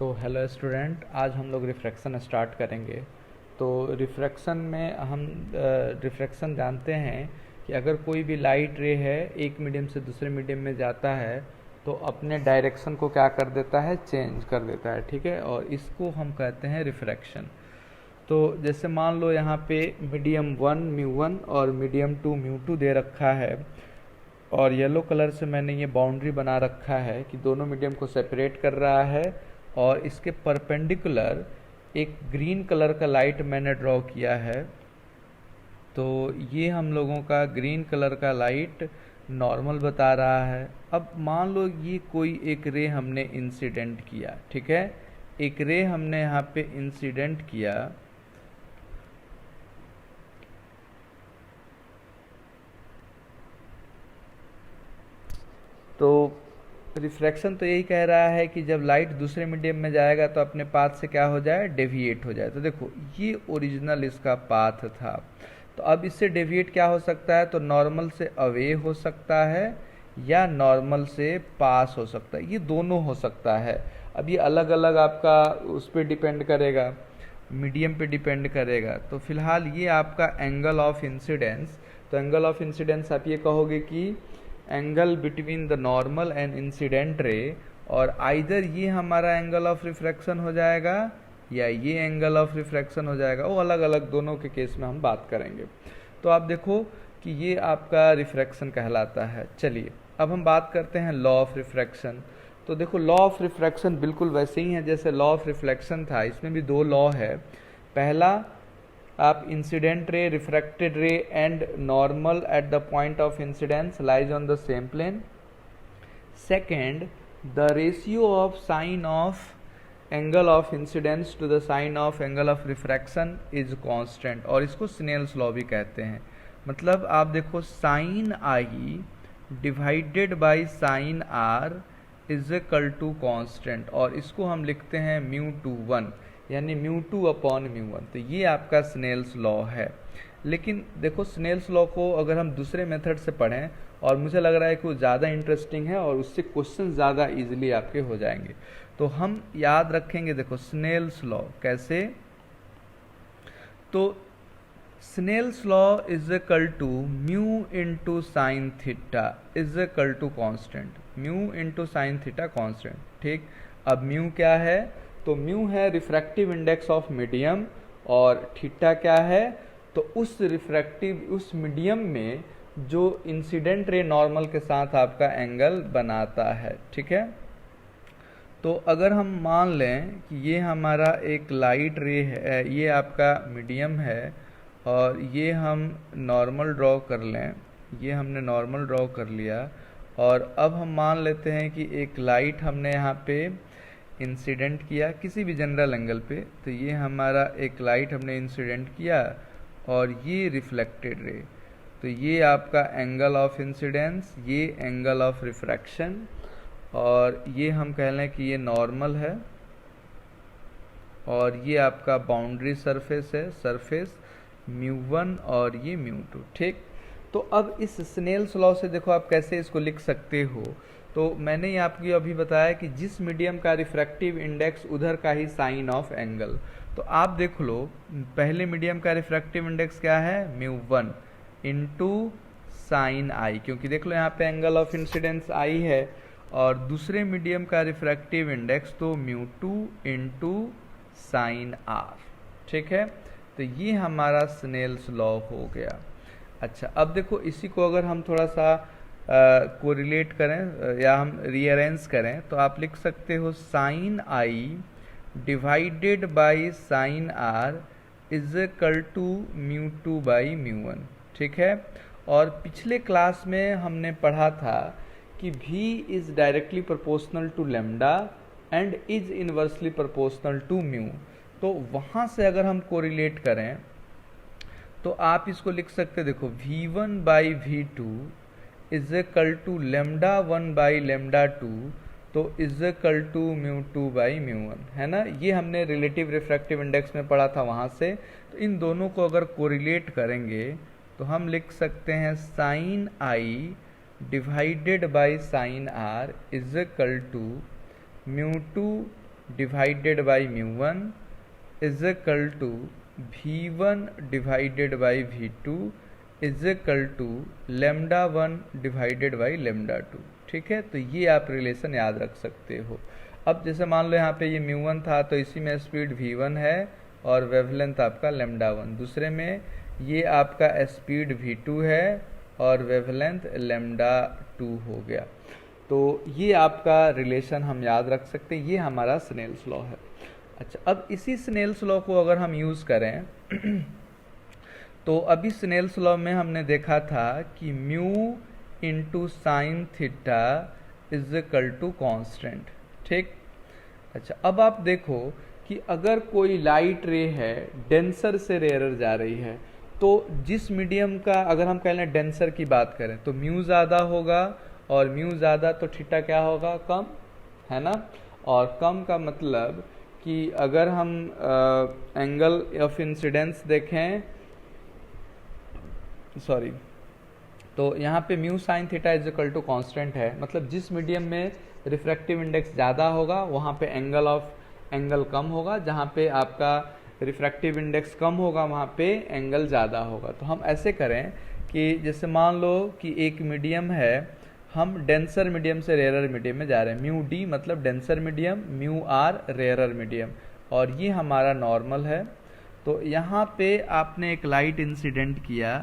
तो hello student, आज हम लोग रिफ्रैक्शन स्टार्ट करेंगे। तो रिफ्रैक्शन में हम रिफ्रैक्शन जानते हैं कि अगर कोई भी लाइट रे है एक मीडियम से दूसरे मीडियम में जाता है तो अपने डायरेक्शन को क्या कर देता है, चेंज कर देता है। ठीक है, और इसको हम कहते हैं रिफ्रैक्शन। तो जैसे मान लो यहाँ पे मीडियम 1 μ1 और मीडियम 2 μ2 दे रखा है, और येलो कलर से मैंने ये बाउंड्री बना रखा है कि दोनों मीडियम को सेपरेट कर रहा है, और इसके परपेंडिकुलर एक ग्रीन कलर का लाइट मैंने ड्रॉ किया है। तो ये हम लोगों का ग्रीन कलर का लाइट नॉर्मल बता रहा है। अब मान लो ये कोई एक रे हमने इंसिडेंट किया, ठीक है, एक रे हमने यहाँ पे इंसिडेंट किया। तो रिफ्रैक्शन तो यही कह रहा है कि जब लाइट दूसरे मीडियम में जाएगा तो अपने पाथ से क्या हो जाए, डेविएट हो जाए। तो देखो ये ओरिजिनल इसका पाथ था, तो अब इससे डेविएट क्या हो सकता है, तो नॉर्मल से अवे हो सकता है या नॉर्मल से पास हो सकता है, ये दोनों हो सकता है। अब ये अलग अलग आपका उस पर डिपेंड करेगा, मीडियम पे डिपेंड करेगा। तो फिलहाल ये आपका एंगल ऑफ इंसिडेंस, तो एंगल ऑफ इंसिडेंस आप ये कहोगे कि angle between the normal and incident ray, और आइदर ये हमारा एंगल ऑफ रिफ्रैक्शन हो जाएगा या ये एंगल ऑफ रिफ्रैक्शन हो जाएगा। वो अलग अलग दोनों के केस में हम बात करेंगे। तो आप देखो कि ये आपका रिफ्रैक्शन कहलाता है। चलिए अब हम बात करते हैं लॉ ऑफ रिफ्रैक्शन। तो देखो लॉ ऑफ रिफ्रैक्शन बिल्कुल वैसे ही है जैसे लॉ ऑफ रिफ्लेक्शन था, इसमें भी दो लॉ है। पहला, आप incident ray, refracted ray and normal at the point of incidence lies on the same plane. Second, the ratio of sine of angle of incidence to the sine of angle of refraction is constant, और इसको Snell's law भी कहते हैं। मतलब आप देखो sine i divided by sine r is equal to constant, और इसको हम लिखते हैं μ2 यानी μ2 अपॉन μ1। तो ये आपका स्नेल्स लॉ है। लेकिन देखो स्नेल्स लॉ को अगर हम दूसरे मेथड से पढ़ें, और मुझे लग रहा है कि वो ज़्यादा इंटरेस्टिंग है और उससे क्वेश्चन ज़्यादा इजीली आपके हो जाएंगे। तो हम याद रखेंगे, देखो स्नेल्स लॉ कैसे, तो Snell's law is equal to mu into sine theta is equal to constant, mu into sine theta constant. ठीक, अब म्यू क्या है, तो म्यू है रिफ्रैक्टिव इंडेक्स ऑफ मीडियम, और थीटा क्या है, तो उस रिफ्रैक्टिव उस मीडियम में जो इंसिडेंट रे नॉर्मल के साथ आपका एंगल बनाता है। ठीक है, तो अगर हम मान लें कि ये हमारा एक लाइट रे है, ये आपका मीडियम है, और ये हम नॉर्मल ड्रॉ कर लें, ये हमने नॉर्मल ड्रॉ कर लिया, और अब हम मान लेते हैं कि एक लाइट हमने यहाँ पे इंसिडेंट किया किसी भी जनरल एंगल पे। तो ये हमारा एक लाइट हमने इंसिडेंट किया और ये रिफ्लेक्टेड रे। तो ये आपका एंगल ऑफ इंसिडेंस, ये एंगल ऑफ रिफ्रैक्शन, और ये हम कह लें कि ये नॉर्मल है, और ये आपका बाउंड्री सरफेस है, सरफेस μ1 और ये μ2। ठीक, तो अब इस स्नेल्स लॉ से देखो आप कैसे इसको लिख सकते हो। तो मैंने ये आपको अभी बताया कि जिस मीडियम का रिफ्रैक्टिव इंडेक्स उधर का ही साइन ऑफ एंगल। तो आप देख लो पहले मीडियम का रिफ्रैक्टिव इंडेक्स क्या है, μ1 इंटू साइन आई, क्योंकि देख लो यहाँ पे एंगल ऑफ इंसिडेंस आई है, और दूसरे मीडियम का रिफ्रैक्टिव इंडेक्स तो μ2 इंटू साइन आर। ठीक है, तो ये हमारा स्नेल्स लॉ हो गया। अच्छा, अब देखो इसी को अगर हम थोड़ा सा कोरिलेट करें या हम रीअरेंज करें, तो आप लिख सकते हो sine i divided by sine r is equal to μ2 by μ1। ठीक है, और पिछले क्लास में हमने पढ़ा था कि v is directly proportional to lambda and is inversely proportional to mu. तो वहाँ से अगर हम कोरिलेट करें तो आप इसको लिख सकते, देखो v1 by v2 is equal to lambda 1 by lambda 2, तो इज इक्वल टू μ2 बाई μ1, है ना। ये हमने रिलेटिव रिफ्रैक्टिव इंडेक्स में पढ़ा था वहाँ से। तो इन दोनों को अगर कोरिलेट करेंगे तो हम लिख सकते हैं sine i divided by sine r is equal to μ2 divided by μ1 is equal to V1 divided by V2 is equal to λ1 divided by λ2। ठीक है, तो ये आप रिलेशन याद रख सकते हो। अब जैसे मान लो यहाँ पे ये μ1 था, तो इसी में स्पीड V1 है और वेवलेंथ आपका λ1, दूसरे में ये आपका स्पीड V2 है और वेवलेंथ λ2 हो गया। तो ये आपका रिलेशन हम याद रख सकते हैं, ये हमारा स्नेल्स लॉ है। अच्छा, अब इसी स्नेल्स लॉ को अगर हम यूज़ करें तो अभी स्नेल्स लॉ में हमने देखा था कि mu into sine theta is equal to constant. ठीक, अच्छा, अब आप देखो कि अगर कोई लाइट रे है डेंसर से रेयर जा रही है, तो जिस मीडियम का अगर हम कह लें डेंसर की बात करें तो म्यू ज़्यादा होगा, और म्यू ज़्यादा तो थीटा क्या होगा, कम, है ना। और कम का मतलब कि अगर हम एंगल ऑफ इंसिडेंस देखें, सॉरी, तो यहाँ पे mu sine theta is equal to constant है, मतलब जिस मीडियम में रिफ्रैक्टिव इंडेक्स ज़्यादा होगा वहाँ पे एंगल कम होगा, जहाँ पे आपका रिफ्रैक्टिव इंडेक्स कम होगा वहाँ पे एंगल ज़्यादा होगा। तो हम ऐसे करें कि जैसे मान लो कि एक मीडियम है, हम डेंसर मीडियम से रेयरर मीडियम में जा रहे हैं, म्यू डी मतलब denser medium, mu R rarer medium, और ये हमारा नॉर्मल है। तो यहाँ पे आपने एक लाइट इंसिडेंट किया,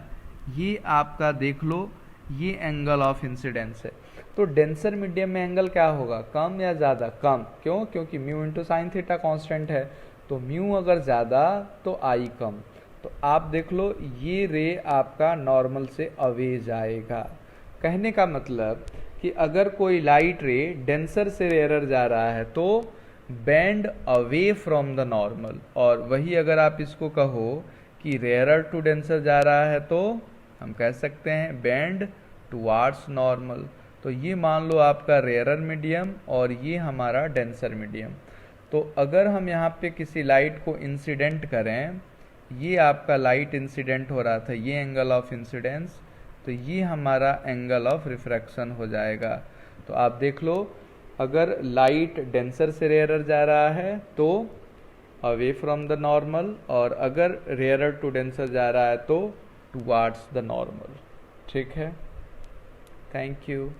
ये आपका देख लो ये एंगल ऑफ इंसिडेंस है। तो डेंसर मीडियम में एंगल क्या होगा, कम या ज़्यादा, कम, क्यों, क्योंकि mu into sine theta constant है, तो म्यू अगर ज़्यादा तो आई कम। तो आप देख लो ये रे आपका नॉर्मल से अवे जाएगा। कहने का मतलब कि अगर कोई लाइट रे डेंसर से रेयरर जा रहा है तो bend away from the normal, और वही अगर आप इसको कहो कि रेयरर टू डेंसर जा रहा है तो हम कह सकते हैं बेंड टुवार्ड्स नॉर्मल। तो ये मान लो आपका रेयरर मीडियम और ये हमारा डेंसर मीडियम। तो अगर हम यहाँ पे किसी लाइट को इंसिडेंट करें, ये आपका लाइट इंसिडेंट हो रहा था, ये एंगल ऑफ इंसिडेंस, तो ये हमारा एंगल ऑफ रिफ्रैक्शन हो जाएगा। तो आप देख लो अगर लाइट डेंसर से रेयरर जा रहा है तो अवे फ्रॉम द नॉर्मल, और अगर रेयरर टू डेंसर जा रहा है तो टुवार्ड्स द नॉर्मल। ठीक है, थैंक यू।